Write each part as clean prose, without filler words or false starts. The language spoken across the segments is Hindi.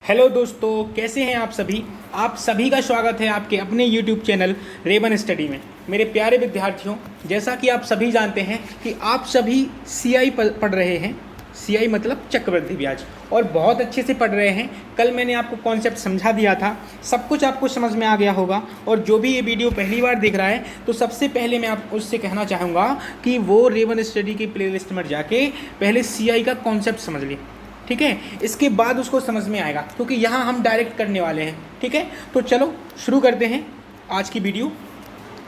हेलो दोस्तों, कैसे हैं आप सभी। आप सभी का स्वागत है आपके अपने यूट्यूब चैनल रेवन स्टडी में। मेरे प्यारे विद्यार्थियों, जैसा कि आप सभी जानते हैं कि आप सभी सीआई पढ़ रहे हैं। सीआई मतलब चक्रवृद्धि ब्याज, और बहुत अच्छे से पढ़ रहे हैं। कल मैंने आपको कॉन्सेप्ट समझा दिया था, सब कुछ आपको समझ में आ गया होगा। और जो भी ये वीडियो पहली बार देख रहा है तो सबसे पहले मैं आप उससे कहना चाहूँगा कि वो रेवन स्टडी की प्लेलिस्ट में जाके पहले सीआई का कॉन्सेप्ट समझ ले, ठीक है। इसके बाद उसको समझ में आएगा, क्योंकि यहाँ हम डायरेक्ट करने वाले हैं, ठीक है। तो चलो शुरू करते हैं आज की वीडियो।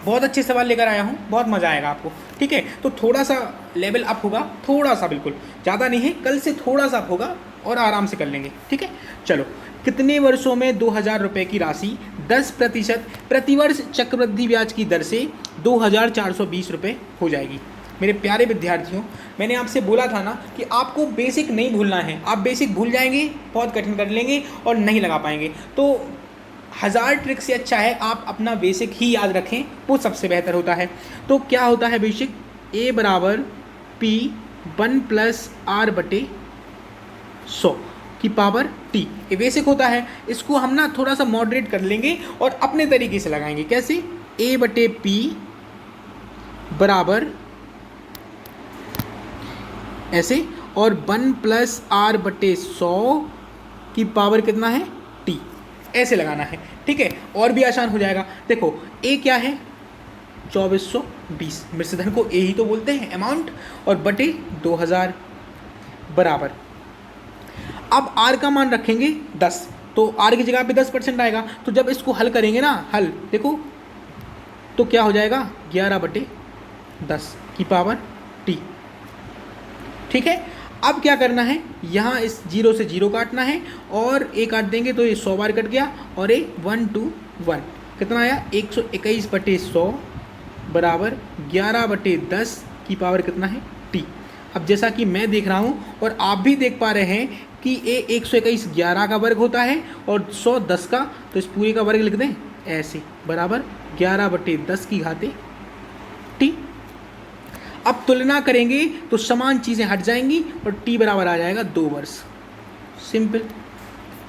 बहुत अच्छे सवाल लेकर आया हूँ, बहुत मज़ा आएगा आपको, ठीक है। तो थोड़ा सा लेवल अप होगा, थोड़ा सा, बिल्कुल ज़्यादा नहीं है, कल से थोड़ा सा अप होगा और आराम से कर लेंगे, ठीक है। चलो, कितने वर्षों में 2000 रुपये की राशि 10% प्रतिवर्ष चक्रवृद्धि ब्याज की दर से 2420 रुपये हो जाएगी। मेरे प्यारे विद्यार्थियों, मैंने आपसे बोला था ना कि आपको बेसिक नहीं भूलना है। आप बेसिक भूल जाएंगे, बहुत कठिन कर लेंगे और नहीं लगा पाएंगे। तो 1000 ट्रिक से अच्छा है आप अपना बेसिक ही याद रखें, वो सबसे बेहतर होता है। तो क्या होता है बेसिक? A बराबर P 1 + R/100 की पावर T, ये बेसिक होता है। इसको हम ना थोड़ा सा मॉडरेट कर लेंगे और अपने तरीके से लगाएंगे। कैसे? A/P बराबर ऐसे, और 1 + R/100 की पावर कितना है? T, ऐसे लगाना है, ठीक है। और भी आसान हो जाएगा। देखो, A क्या है? 2420, मृतधन को A ही तो बोलते हैं, अमाउंट, और बटे 2000 बराबर। अब R का मान रखेंगे 10, तो R की जगह पे 10% आएगा। तो जब इसको हल करेंगे ना, हल देखो तो क्या हो जाएगा? 11/10 की पावर T, ठीक है। अब क्या करना है? यहाँ इस 0 से 0 काटना है और A काट देंगे तो ये 100 बार कट गया, और ये 1 2 1 कितना आया? 121/100 बराबर 11/10 की पावर कितना है? T। अब जैसा कि मैं देख रहा हूँ और आप भी देख पा रहे हैं कि ये 121 11 का वर्ग होता है और 100 10 का, तो इस पूरे का वर्ग लिख दें ऐसे, बराबर 11/10 की घाते T। अब तुलना करेंगे तो समान चीज़ें हट जाएंगी और T बराबर आ जाएगा 2 वर्ष। सिंपल,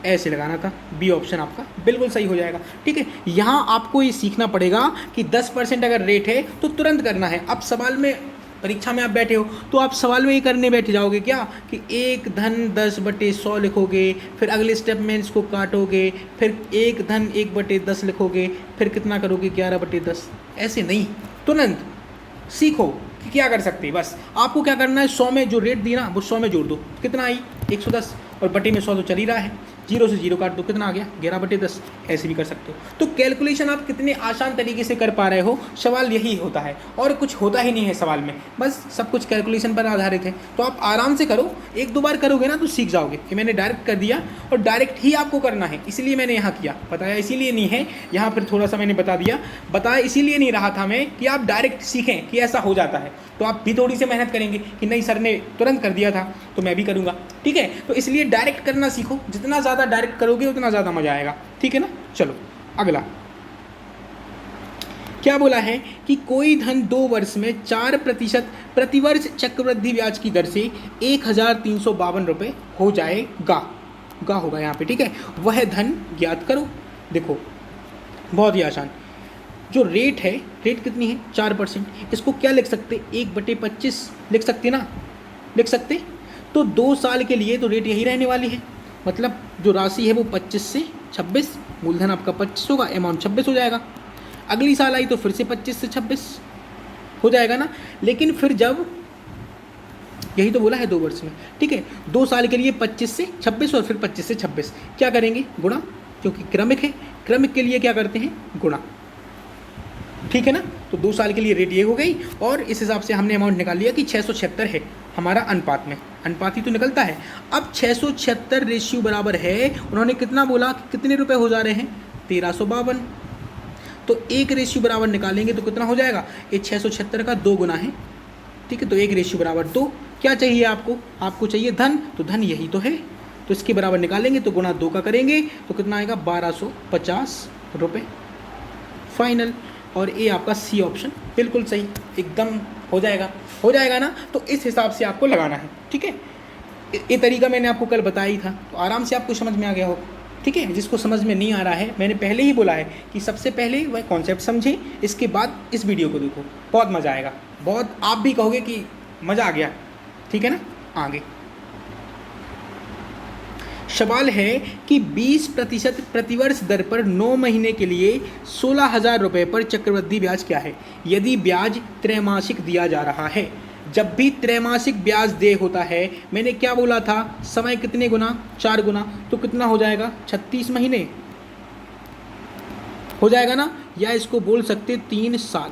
ऐसे लगाना था। बी ऑप्शन आपका बिल्कुल सही हो जाएगा, ठीक है। यहाँ आपको ये सीखना पड़ेगा कि 10% अगर रेट है तो तुरंत करना है। अब सवाल में, परीक्षा में आप बैठे हो तो आप सवाल में ये करने बैठ जाओगे क्या कि 1/10/100 लिखोगे, फिर अगले स्टेप में इसको काटोगे, फिर 1/1/10 लिखोगे, फिर कितना करोगे? 11/10। ऐसे नहीं, तुरंत सीखो कि क्या कर सकते हैं। बस आपको क्या करना है, 100 में जो रेट दी ना वो 100 में जोड़ दो, कितना आई? 110, और बटे में 100 तो चल ही रहा है, 0 से 0 काट दो, कितना आ गया? 11/10। ऐसे भी कर सकते हो। तो कैलकुलेशन आप कितने आसान तरीके से कर पा रहे हो, सवाल यही होता है, और कुछ होता ही नहीं है सवाल में, बस सब कुछ कैलकुलेशन पर आधारित है। तो आप आराम से करो, 1-2 बार करोगे ना तो सीख जाओगे कि मैंने डायरेक्ट कर दिया, और डायरेक्ट ही आपको करना है, इसलिए मैंने यहाँ किया। बताया इसीलिए नहीं है, यहाँ पर थोड़ा सा मैंने बता दिया। बताया इसीलिए नहीं रहा था मैं कि आप डायरेक्ट सीखें कि ऐसा हो जाता है, तो आप भी थोड़ी सी मेहनत करेंगे कि नहीं सर ने तुरंत कर दिया था तो मैं भी करूँगा, ठीक है। तो इसलिए डायरेक्ट करना सीखो, जितना ज़्यादा डायरेक्ट करोगे उतना ज़्यादा मज़ा आएगा, ठीक है ना। चलो अगला क्या बोला है कि कोई धन 2 वर्ष में 4% प्रतिवर्ष चक्रवृद्धि ब्याज की दर से 1352 रुपये हो जाएगा। गा होगा यहाँ पे, ठीक है। वह धन ज्ञात करो। देखो बहुत ही आसान, जो रेट है, रेट कितनी है? 4%। इसको क्या लिख सकते? 1/25 लिख सकते ना, लिख सकते। तो 2 साल के लिए तो रेट यही रहने वाली है, मतलब जो राशि है वो 25 से 26, मूलधन आपका 25 होगा, अमाउंट 26 हो जाएगा। अगली साल आई तो फिर से 25 से 26 हो जाएगा ना। लेकिन फिर जब, यही तो बोला है 2 वर्ष में, ठीक है। 2 साल के लिए 25 से 26 और फिर 25 से 26 क्या करेंगे? गुणा, क्योंकि क्रमिक है, क्रमिक के लिए क्या करते हैं? गुणा, ठीक है ना। तो 2 साल के लिए रेट ये हो गई, और इस हिसाब से हमने अमाउंट निकाल लिया कि 676 है हमारा अनुपात में, अनुपात ही तो निकलता है। अब 676 रेशियो बराबर है, उन्होंने कितना बोला, कितने रुपए हो जा रहे हैं? 1352। तो 1 रेशियो बराबर निकालेंगे तो कितना हो जाएगा? ये 676 का 2 गुना है, ठीक है। तो 1 रेशियो बराबर 2। क्या चाहिए आपको? आपको चाहिए धन, तो धन यही तो है, तो इसके बराबर निकालेंगे तो गुना 2 का करेंगे तो कितना आएगा? 1250 रुपये फाइनल। और ये आपका सी ऑप्शन बिल्कुल सही, एकदम हो जाएगा ना। तो इस हिसाब से आपको लगाना है, ठीक है। ये तरीका मैंने आपको कल बताया ही था, तो आराम से आपको समझ में आ गया हो, ठीक है, जिसको समझ में नहीं आ रहा है, मैंने पहले ही बोला है कि सबसे पहले वह कॉन्सेप्ट समझें, इसके बाद इस वीडियो को देखो, बहुत मज़ा आएगा, बहुत आप भी कहोगे कि मज़ा आ गया। ठीक है ना, आगे सवाल है कि 20% प्रतिवर्ष दर पर 9 महीने के लिए 16,000 रुपये पर चक्रवृद्धि ब्याज क्या है यदि ब्याज त्रैमासिक दिया जा रहा है। जब भी त्रैमासिक ब्याज दे होता है, मैंने क्या बोला था, समय कितने गुना, 4 गुना, तो कितना हो जाएगा, 36 महीने हो जाएगा ना, या इसको बोल सकते 3 साल,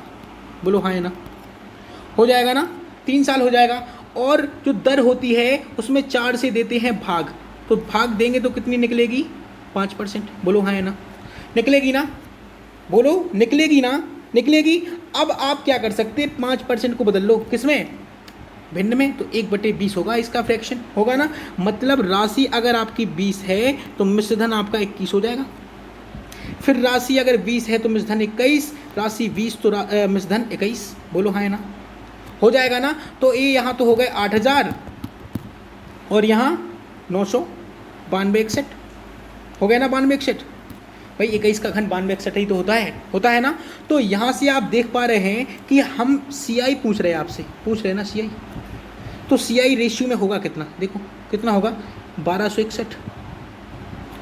बोलो हाँ है ना, हो जाएगा ना, 3 साल हो जाएगा। और जो दर होती है उसमें 4 से देते हैं भाग, तो भाग देंगे तो कितनी निकलेगी, 5%, बोलो हाँ है ना, निकलेगी ना, बोलो निकलेगी ना, निकलेगी। अब आप क्या कर सकते हैं, 5% को बदल लो किसमें, भिन्न में, तो 1/20 होगा इसका फ्रैक्शन, होगा ना। मतलब राशि अगर आपकी 20 है तो मिश्रधन आपका 21 हो जाएगा। फिर राशि अगर 20 है तो मिश्रधन 21, राशि 20 तो मिश्रधन 21, बोलो हाँ है ना, हो जाएगा ना। तो ये यहाँ तो हो गए 8,000 और यहाँ 992 हो गया ना, 92 भाई, 21 का घन 92 ही तो होता है ना। तो यहाँ से आप देख पा रहे हैं कि हम CI पूछ रहे हैं आपसे, पूछ रहे हैं ना CI, तो CI रेशियो में होगा कितना, देखो कितना होगा, 1261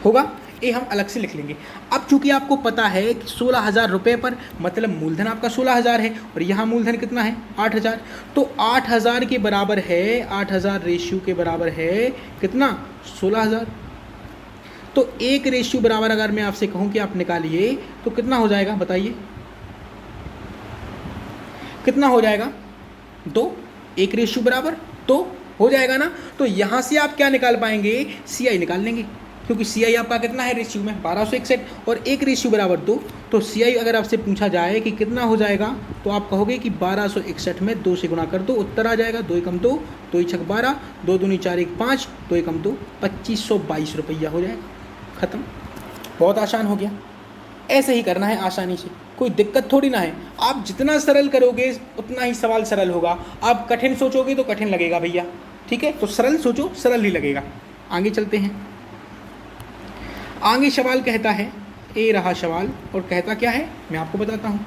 होगा। ये हम अलग से लिख लेंगे। अब चूंकि आपको पता है कि 16,000 रुपये पर मतलब मूलधन आपका 16,000 है और यहाँ मूलधन कितना है 8,000, तो 8,000 के बराबर है, 8,000 रेशियो के बराबर है कितना, 16,000। तो एक रेशियो बराबर अगर मैं आपसे कहूँ कि आप निकालिए तो कितना हो जाएगा, बताइए कितना हो जाएगा, 2, एक रेशियो बराबर 2 हो जाएगा ना। तो यहाँ से आप क्या निकाल पाएंगे, CI निकाल लेंगे, क्योंकि CI आपका कितना है रेशियो में 1261 और एक रेशियो बराबर 2। तो CI अगर आपसे पूछा जाए कि कितना हो जाएगा तो आप कहोगे कि 1261 में 2 से गुणा कर दो, उत्तर आ जाएगा 2 एकम 2, 2 छक 12, 2 दूनी 4 1 5, 2 एकम 2, 2522 रुपया हो जाएगा, ख़त्म। बहुत आसान हो गया, ऐसे ही करना है आसानी से, कोई दिक्कत थोड़ी ना है। आप जितना सरल करोगे उतना ही सवाल सरल होगा, आप कठिन सोचोगे तो कठिन लगेगा भैया, ठीक है। तो सरल सोचो, सरल ही लगेगा। आगे चलते हैं, आगे सवाल कहता है, ये रहा सवाल, और कहता क्या है मैं आपको बताता हूँ।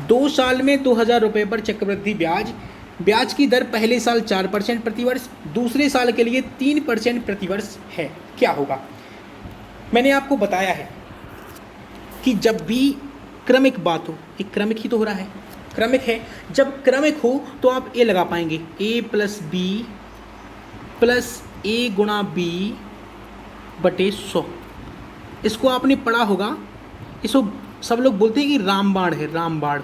2 साल में 2,000 रुपये पर चक्रवृद्धि ब्याज की दर पहले साल 4% प्रतिवर्ष, दूसरे साल के लिए 3% प्रतिवर्ष है, क्या होगा। मैंने आपको बताया है कि जब भी क्रमिक बात हो, एक क्रमिक ही तो हो रहा है, क्रमिक है, जब क्रमिक हो तो आप ए लगा पाएंगे, A + B + A × B/100। इसको आपने पढ़ा होगा, इसको सब लोग बोलते हैं कि रामबाण है, रामबाण।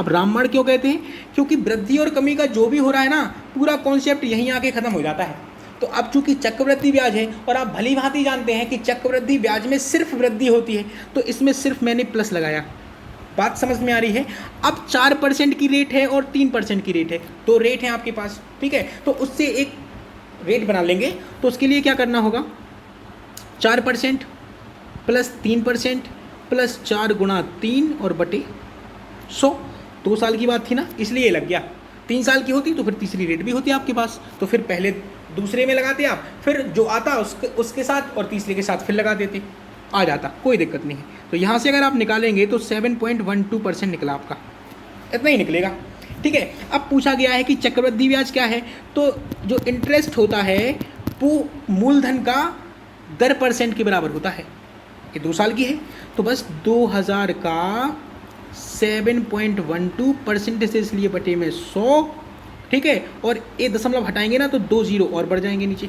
अब रामबाण क्यों कहते हैं, क्योंकि वृद्धि और कमी का जो भी हो रहा है ना, पूरा कॉन्सेप्ट यहीं आके ख़त्म हो जाता है। तो अब चूंकि चक्रवृद्धि ब्याज है और आप भली भांति जानते हैं कि चक्रवृद्धि ब्याज में सिर्फ वृद्धि होती है, तो इसमें सिर्फ मैंने प्लस लगाया, बात समझ में आ रही है। अब 4% की रेट है और 3% की रेट है, 2 रेट हैं आपके पास, ठीक है। तो उससे एक रेट बना लेंगे, तो उसके लिए क्या करना होगा, 4% + 3% + 4 × 3 और बटे 100। 2 साल की बात थी ना, इसलिए लग गया। 3 साल की होती तो फिर तीसरी रेट भी होती आपके पास, तो फिर पहले दूसरे में लगाते आप, फिर जो आता उसके साथ और तीसरे के साथ फिर लगा देते, आ जाता, कोई दिक्कत नहीं है। तो यहाँ से अगर आप निकालेंगे तो 7.12% निकला आपका, इतना ही निकलेगा, ठीक है। अब पूछा गया है कि चक्रवृद्धि ब्याज क्या है, तो जो इंटरेस्ट होता है वो मूलधन का दर % के बराबर होता है। ये 2 साल की है, तो बस 2,000 का 7.12% से इसलिए बटे में 100, ठीक है। और ये दशमलव हटाएंगे ना तो 2 0 और बढ़ जाएंगे नीचे।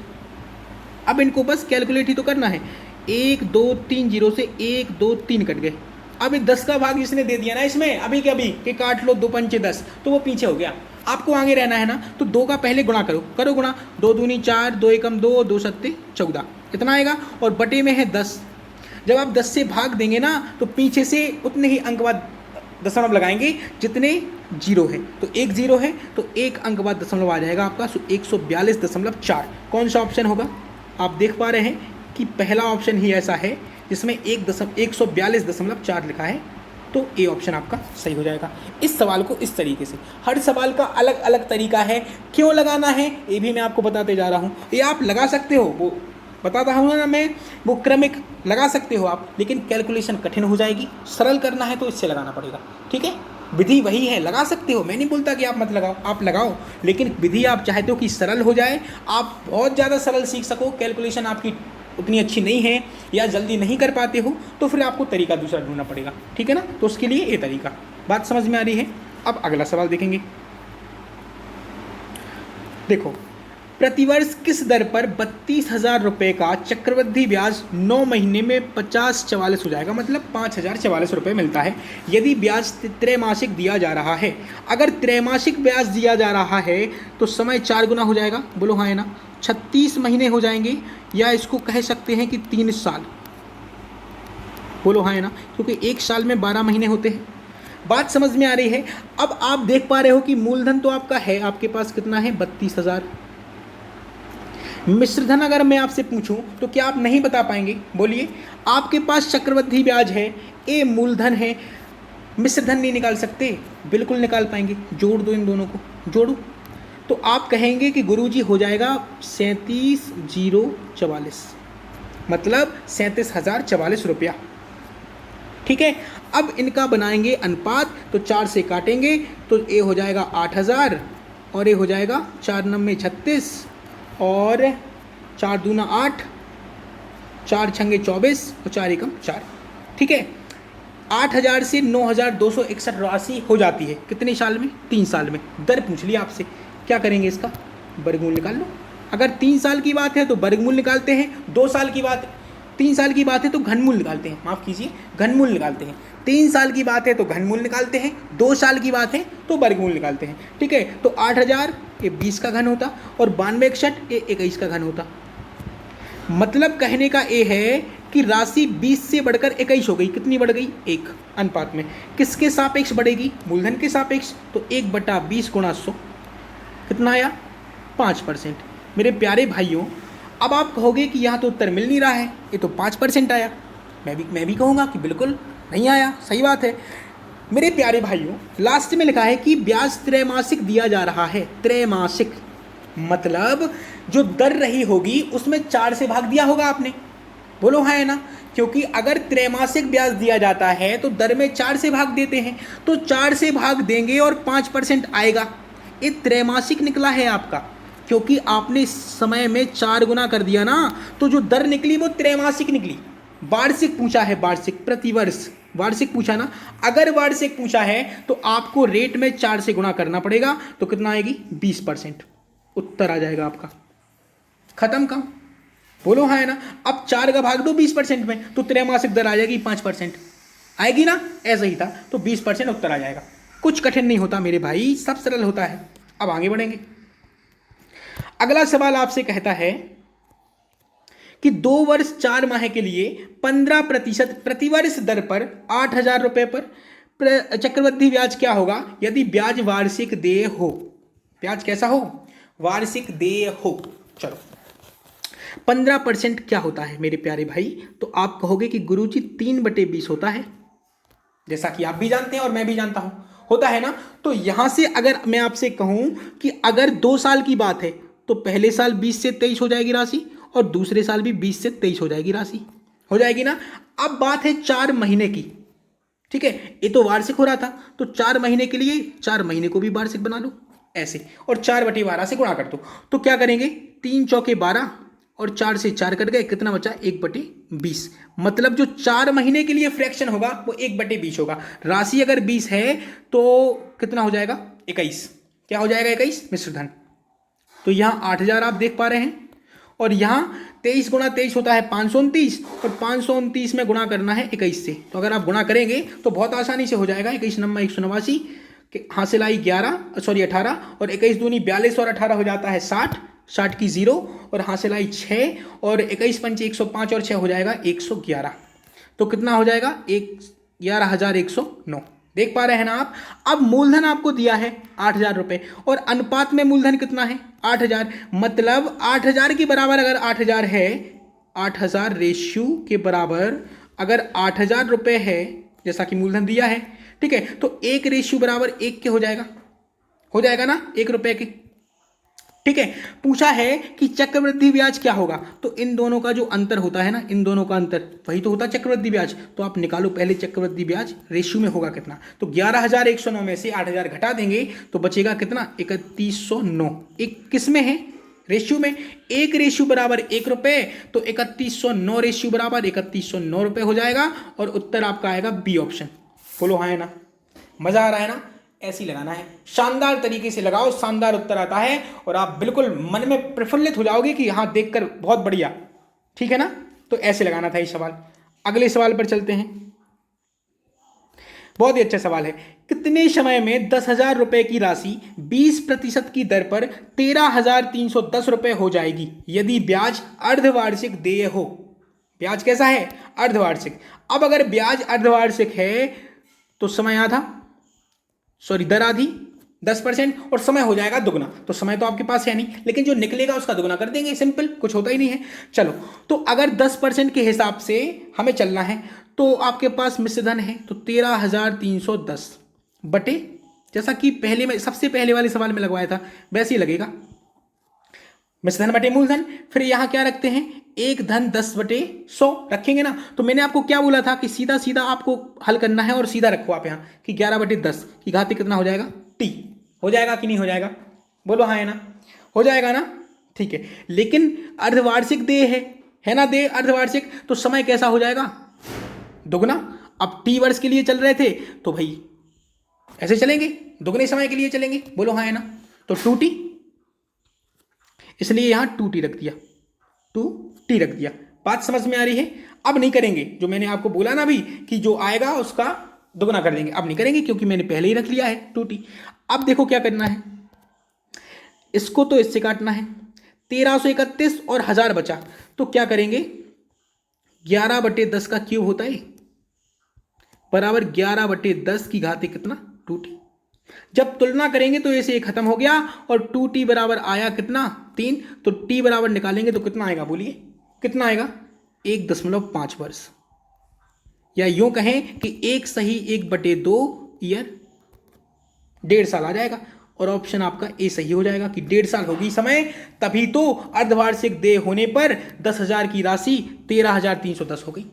अब इनको बस कैलकुलेट ही तो करना है, 1 2 3 0 से 1 2 3 कट गए। अब 10 का भाग जिसने दे दिया ना इसमें अभी के अभी कि काट लो 2 पंचे 10, तो वो पीछे हो गया, आपको आगे रहना है ना। तो 2 का पहले गुणा करो गुणा, 2 दूनी 4, 2 एकम 2, 2 सत्ते 14, इतना आएगा। और बटे में है 10, जब आप 10 से भाग देंगे ना तो पीछे से उतने ही अंक बाद दशमलव लगाएंगे जितने 0 है, तो 1 0 है तो 1 अंक बाद दशमलव आ जाएगा आपका 142.4। कौन सा ऑप्शन होगा, आप देख पा रहे हैं कि पहला ऑप्शन ही ऐसा है जिसमें 142.4 लिखा है, तो ए ऑप्शन आपका सही हो जाएगा। इस सवाल को इस तरीके से, हर सवाल का अलग अलग तरीका है, क्यों लगाना है ये भी मैं आपको बताते जा रहा हूँ। ये आप लगा सकते हो, वो बताता हूँ ना मैं, वो क्रमिक लगा सकते हो आप, लेकिन कैलकुलेशन कठिन हो जाएगी। सरल करना है तो इससे लगाना पड़ेगा, ठीक है। विधि वही है, लगा सकते हो, मैं नहीं बोलता कि आप मत लगाओ, आप लगाओ, लेकिन विधि आप चाहते हो कि सरल हो जाए, आप बहुत ज़्यादा सरल सीख सको, कैलकुलेशन आपकी उतनी अच्छी नहीं है या जल्दी नहीं कर पाते हो, तो फिर आपको तरीका दूसरा ढूंढना पड़ेगा, ठीक है ना। तो उसके लिए ये तरीका, बात समझ में आ रही है। अब अगला सवाल देखेंगे। देखो, प्रतिवर्ष किस दर पर 32,000 रुपये का चक्रवृद्धि ब्याज 9 महीने में 50/44 हो जाएगा, मतलब 5,044 रुपये मिलता है यदि ब्याज त्रैमासिक दिया जा रहा है। अगर त्रैमासिक ब्याज दिया जा रहा है तो समय 4 गुना हो जाएगा, बोलो हाँ है ना, 36 महीने हो जाएंगे, या इसको कह सकते हैं कि 3 साल, बोलो हाँ है ना, क्योंकि एक साल में 12 महीने होते हैं। बात समझ में आ रही है। अब आप देख पा रहे हो कि मूलधन तो आपका है, आपके पास कितना है, 32,000। मिश्रधन अगर मैं आपसे पूछूं तो क्या आप नहीं बता पाएंगे, बोलिए। आपके पास चक्रवृद्धि ब्याज है, ए मूलधन है, मिश्रधन नहीं निकाल सकते, बिल्कुल निकाल पाएंगे। जोड़ दो इन दोनों को, जोड़ो, तो आप कहेंगे कि गुरुजी हो जाएगा 37,044, मतलब 37,044 रुपया, ठीक है। अब इनका बनाएंगे अनुपात, तो 4 से काटेंगे तो ए हो जाएगा 8,000 और ए हो जाएगा 4 9 36 और 4 दूना 8, 4 छंगे 24 और 4 एकम 4, ठीक है। 8,000 से 9,261 राशि हो जाती है कितने साल में, 3 साल में। दर पूछ लिया आपसे, क्या करेंगे इसका, वर्गमूल निकाल लो। अगर 3 साल की बात है तो वर्गमूल निकालते हैं, 2 साल की बात, 3 साल की बात है तो घनमूल निकालते हैं, माफ़ कीजिए घनमूल निकालते हैं। 3 साल की बात है तो घनमूल निकालते हैं, 2 साल की बात है तो वर्गमूल निकालते हैं, ठीक है। तो 8,000 ये 20 का घन होता और 9261 ये 21 का घन होता। मतलब कहने का ये है कि राशि 20 से बढ़कर 21 हो गई, कितनी बढ़ गई, 1 अनुपात में। किसके सापेक्ष बढ़ेगी, मूलधन के सापेक्ष, तो 1/20 गुणा 100 कितना आया, 5%। मेरे प्यारे भाइयों, अब आप कहोगे कि यहाँ तो उत्तर मिल नहीं रहा है, ये तो 5% आया। मैं भी कहूँगा कि बिल्कुल नहीं आया, सही बात है। मेरे प्यारे भाइयों, लास्ट में लिखा है कि ब्याज त्रैमासिक दिया जा रहा है, त्रैमासिक मतलब जो दर रही होगी उसमें 4 से भाग दिया होगा आपने, बोलो हाँ है ना, क्योंकि अगर त्रैमासिक ब्याज दिया जाता है तो दर में 4 से भाग देते हैं, तो 4 से भाग देंगे और 5% आएगा। ये त्रैमासिक निकला है आपका, क्योंकि आपने समय में 4 गुना कर दिया ना, तो जो दर निकली वो त्रैमासिक निकली। वार्षिक पूछा है, वार्षिक, प्रतिवर्ष वार्षिक पूछा ना, अगर वार्षिक पूछा है तो आपको रेट में 4 से गुणा करना पड़ेगा, तो कितना आएगी, 20%, उत्तर आ जाएगा आपका। खत्म काम, बोलो हाँ है ना। अब 4 का भाग दो 20% में, तो त्रैमासिक दर आ जाएगी 5%, आएगी ना, ऐसा ही था, तो 20% उत्तर आ जाएगा। कुछ कठिन नहीं होता मेरे भाई, सब सरल होता है। अब आगे बढ़ेंगे। अगला सवाल आपसे कहता है कि 2 वर्ष 4 माह के लिए 15% प्रतिवर्ष दर पर 8,000 रुपये पर चक्रवृद्धि ब्याज क्या होगा यदि ब्याज वार्षिक देय हो। ब्याज कैसा हो, वार्षिक देय हो। चलो, 15% क्या होता है मेरे प्यारे भाई, तो आप कहोगे कि गुरुजी 3/20 होता है, जैसा कि आप भी जानते हैं और मैं भी जानता हूं, होता है ना। तो यहां से अगर मैं आपसे कहूं कि अगर 2 साल की बात है तो पहले साल 20 से 23 हो जाएगी राशि, और दूसरे साल भी 20 से 23 हो जाएगी राशि, हो जाएगी ना। अब बात है 4 महीने की, ठीक है, ये तो वार्षिक हो रहा था, तो 4 महीने के लिए 4 महीने को भी वार्षिक बना लो ऐसे, और 4/12 से गुणा कर दो। तो क्या करेंगे, 3 चौके 12 और 4 से 4 कट गए, कितना बचा, 1/20। मतलब जो 4 महीने के लिए फ्रैक्शन होगा वो 1/20 होगा। राशि अगर 20 है तो कितना हो जाएगा, 21। क्या हो जाएगा, 21 मिश्रधन। तो यहाँ 8,000 आप देख पा रहे हैं, और यहाँ 23 गुणा 23 होता है 529, और 529 में गुणा करना है 21 से। तो अगर आप गुणा करेंगे तो बहुत आसानी से हो जाएगा, 21 9 189, हासिल आई 18, और 21 दूनी 42 और 18 हो जाता है 60, 60 की 0, और हासिल आई 6, और 21 पंचे 105 और 6 हो जाएगा 111। तो कितना हो जाएगा, 11,109। देख पा रहे हैं ना आप। अब मूलधन आपको दिया है 8,000 रुपये, और अनुपात में मूलधन कितना है, 8,000। मतलब 8,000 के बराबर अगर 8,000 है, 8,000 रेशियो के बराबर अगर 8,000 रुपये है, जैसा कि मूलधन दिया है, ठीक है, तो 1 रेशियो बराबर 1 के हो जाएगा ना, 1 रुपये के। ठीक है। पूछा है कि चक्रवृद्धि ब्याज क्या होगा, तो इन दोनों का जो अंतर होता है ना, इन दोनों का अंतर वही तो होता है चक्रवृद्धि ब्याज। तो आप निकालो पहले चक्रवृद्धि ब्याज रेशियो में होगा कितना, तो 11,109 में से 8,000 घटा देंगे तो बचेगा कितना, 3109। एक किस में है, रेशियो में। एक रेशियो बराबर 1 रुपए, तो 3109 रेशियो बराबर 3109 रुपए हो जाएगा, और उत्तर आपका आएगा बी ऑप्शन। बोलो हाँ है ना, मजा आ रहा है ना। ऐसे ही लगाना है, शानदार तरीके से लगाओ, शानदार उत्तर आता है और आप बिल्कुल मन में प्रफुल्लित हो जाओगे कि हाँ देखकर बहुत बढ़िया, ठीक है ना। तो ऐसे लगाना था ये सवाल। अगले सवाल पर चलते हैं। बहुत ही अच्छा सवाल है। कितने समय में 10,000 रुपए की राशि 20% की दर पर 13,310 रुपए हो जाएगी यदि ब्याज अर्धवार्षिक देय हो। ब्याज कैसा है, अर्धवार्षिक। अब अगर ब्याज अर्धवार्षिक है तो समय आधा, सॉरी दर आधी 10%, और समय हो जाएगा दुगना। तो समय तो आपके पास है नहीं, लेकिन जो निकलेगा उसका दुगना कर देंगे, सिंपल, कुछ होता ही नहीं है। चलो, तो अगर 10% के हिसाब से हमें चलना है तो आपके पास मिश्र धन है, तो 13,310 बटे, जैसा कि पहले में सबसे पहले वाले सवाल में लगवाया था वैसे ही लगेगा, मिश्र धन बटे मूलधन। फिर यहां क्या रखते हैं, 1 धन 10 बटे 100 रखेंगे ना। तो मैंने आपको क्या बोला था कि सीधा सीधा आपको हल करना है, और सीधा रखो आप यहाँ कि 11 बटे 10 की घात कितना हो जाएगा, टी। हो जाएगा कि नहीं हो जाएगा, बोलो हाँ है ना, हो जाएगा ना, ठीक है। लेकिन अर्धवार्षिक देय है ना, देय अर्धवार्षिक, तो समय कैसा हो जाएगा, दुगना। अब टी वर्ष के लिए चल रहे थे तो भाई ऐसे चलेंगे, दुगने समय के लिए चलेंगे, बोलो हाँ है ना। तो 2t, इसलिए यहां 2t रख दिया, 2t रख दिया। बात समझ में आ रही है। अब नहीं करेंगे, जो मैंने आपको बोला ना अभी कि जो आएगा उसका दुगना कर देंगे, अब नहीं करेंगे क्योंकि मैंने पहले ही रख लिया है 2t। अब देखो क्या करना है, इसको तो इससे काटना है, 1331 और 1000 बचा, तो क्या करेंगे, 11 बटे 10 का क्यूब होता है बराबर 11 बटे 10 की घात कितना, 2t। जब तुलना करेंगे तो ऐसे खत्म हो गया, और 2t बराबर आया कितना, 3। तो t बराबर निकालेंगे तो कितना आएगा, बोलिए कितना आएगा, 1.5 वर्ष, या यूं कहें कि 1 सही 1/2 ईयर, 1.5 साल आ जाएगा। और ऑप्शन आपका ए सही हो जाएगा कि 1.5 साल होगी समय, तभी तो अर्धवार्षिक देय होने पर 10,000 की राशि 13,310 हो गई।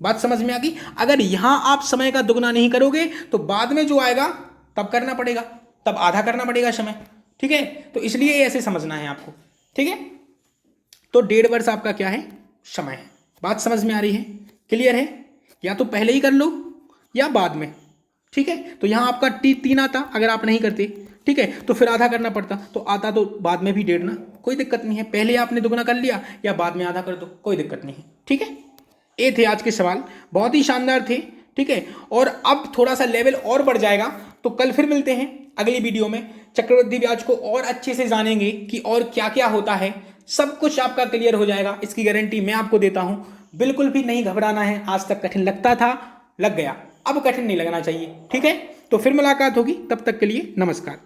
बात समझ में आ गई। अगर यहां आप समय का दुगना नहीं करोगे तो बाद में जो आएगा तब करना पड़ेगा, तब आधा करना पड़ेगा समय, ठीक है। तो इसलिए ऐसे समझना है आपको, ठीक है। तो 1.5 वर्ष आपका क्या है, समय है। बात समझ में आ रही है, क्लियर है। या तो पहले ही कर लो या बाद में, ठीक है। तो यहां आपका 3 आता अगर आप नहीं करते, ठीक है, तो फिर आधा करना पड़ता, तो आता तो बाद में भी 1.5 ना, कोई दिक्कत नहीं है। पहले आपने दुगना कर लिया या बाद में आधा कर दो, कोई दिक्कत नहीं है, ठीक है। ये थे आज के सवाल, बहुत ही शानदार थे, ठीक है। और अब थोड़ा सा लेवल और बढ़ जाएगा, तो कल फिर मिलते हैं अगली वीडियो में। चक्रवृद्धि ब्याज को और अच्छे से जानेंगे कि और क्या क्या होता है, सब कुछ आपका क्लियर हो जाएगा, इसकी गारंटी मैं आपको देता हूं। बिल्कुल भी नहीं घबराना है, आज तक कठिन लगता था, लग गया, अब कठिन नहीं लगना चाहिए, ठीक है। तो फिर मुलाकात होगी, तब तक के लिए नमस्कार।